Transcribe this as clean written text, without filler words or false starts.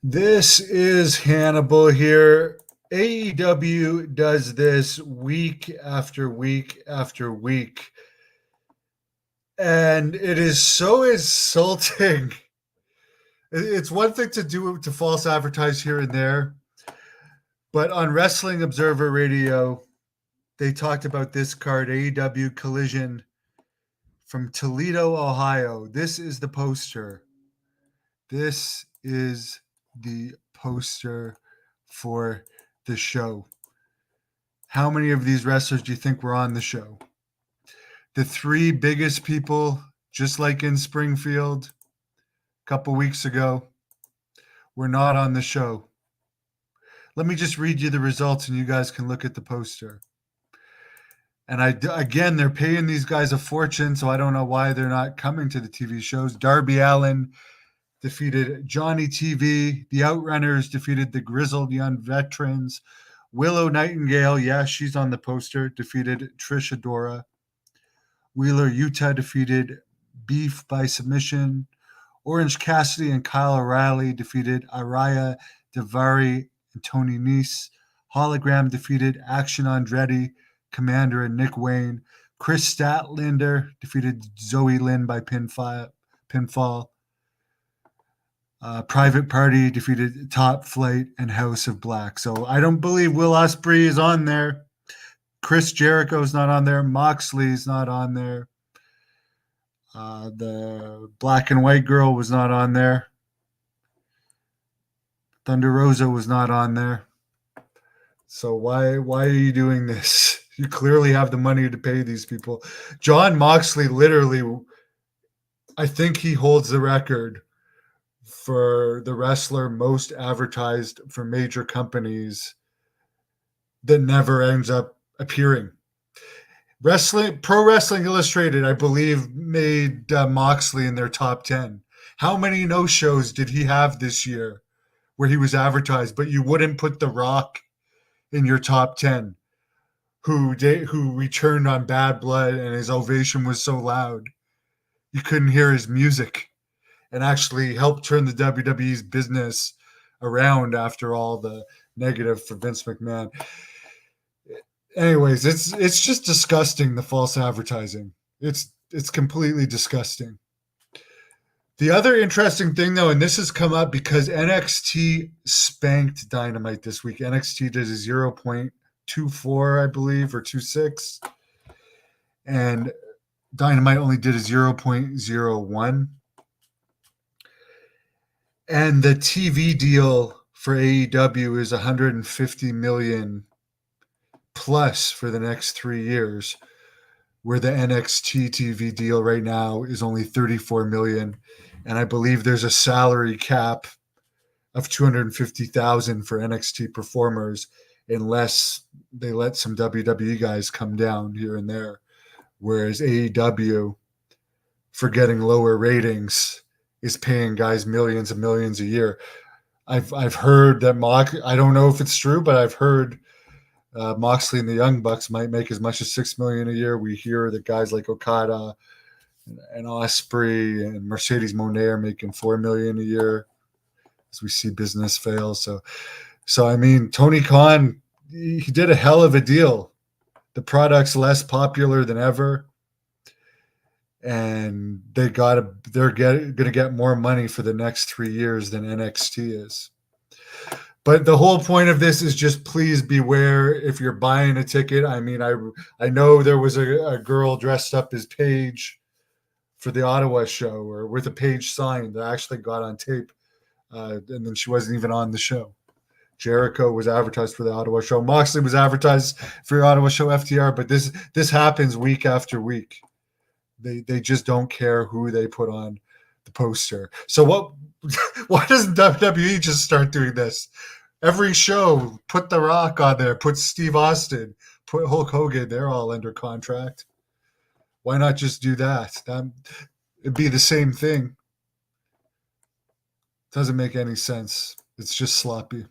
This is Hannibal here. AEW does this week after week after week. And it is so insulting. It's one thing to do to false advertise here and there, but on Wrestling Observer Radio, they talked about this card, AEW Collision from Toledo, Ohio. This is the poster. This is the poster for the show. How many of these wrestlers do you think were on the show? The three biggest people, just like in Springfield a couple weeks ago, were not on the show. Let me just read you the results and you guys can look at the poster. And again, they're paying these guys a fortune, so I don't know why they're not coming to the TV shows. Darby Allin defeated Johnny TV. The Outrunners defeated the Grizzled Young Veterans. Willow Nightingale, yeah, she's on the poster, defeated Trish Adora. Wheeler Utah defeated Beef by submission. Orange Cassidy and Kyle O'Reilly defeated Araya Davari and Tony Nese. Hologram defeated Action Andretti, Commander, and Nick Wayne. Chris Statlander defeated Zoe Lynn by pinfall. Private Party defeated Top Flight and House of Black. So I don't believe Will Ospreay is on there. Chris Jericho's not on there. Moxley's not on there. The Black and White Girl was not on there. Thunder Rosa was not on there. So why are you doing this? You clearly have the money to pay these people. John Moxley literally, I think he holds the record for the wrestler most advertised for major companies that never ends up appearing. Pro Wrestling Illustrated, I believe, made Moxley in their top 10. How many no-shows did he have this year where he was advertised, but you wouldn't put The Rock in your top 10, who returned on Bad Blood and his ovation was so loud you couldn't hear his music, and actually helped turn the WWE's business around after all the negative for Vince McMahon. Anyways, it's just disgusting, the false advertising. It's completely disgusting. The other interesting thing, though, and this has come up because NXT spanked Dynamite this week. NXT did a 0.24, I believe, or 26. And Dynamite only did a 0.01. And the TV deal for AEW is $150 million plus for the next 3 years, where the NXT TV deal right now is only $34 million. And I believe there's a salary cap of $250,000 for NXT performers, unless they let some WWE guys come down here and there. Whereas AEW, for getting lower ratings, is paying guys millions and millions a year. I've heard that I don't know if it's true, but I've heard Moxley and the Young Bucks might make as much as $6 million a year. We hear that guys like Okada and Ospreay and Mercedes Moné are making $4 million a year as we see business fail. So I mean, Tony Khan, he did a hell of a deal. The product's less popular than ever, and they're going to get more money for the next 3 years than NXT is. But the whole point of this is just please beware if you're buying a ticket. I mean, I know there was a girl dressed up as Paige for the Ottawa show, or with a Paige sign that actually got on tape, and then she wasn't even on the show. Jericho was advertised for the Ottawa show. Moxley was advertised for the Ottawa show FTR, but this happens week after week. They just don't care who they put on the poster. So why doesn't WWE just start doing this? Every show, put The Rock on there, put Steve Austin, put Hulk Hogan. They're all under contract. Why not just do that? It'd be the same thing. Doesn't make any sense. It's just sloppy.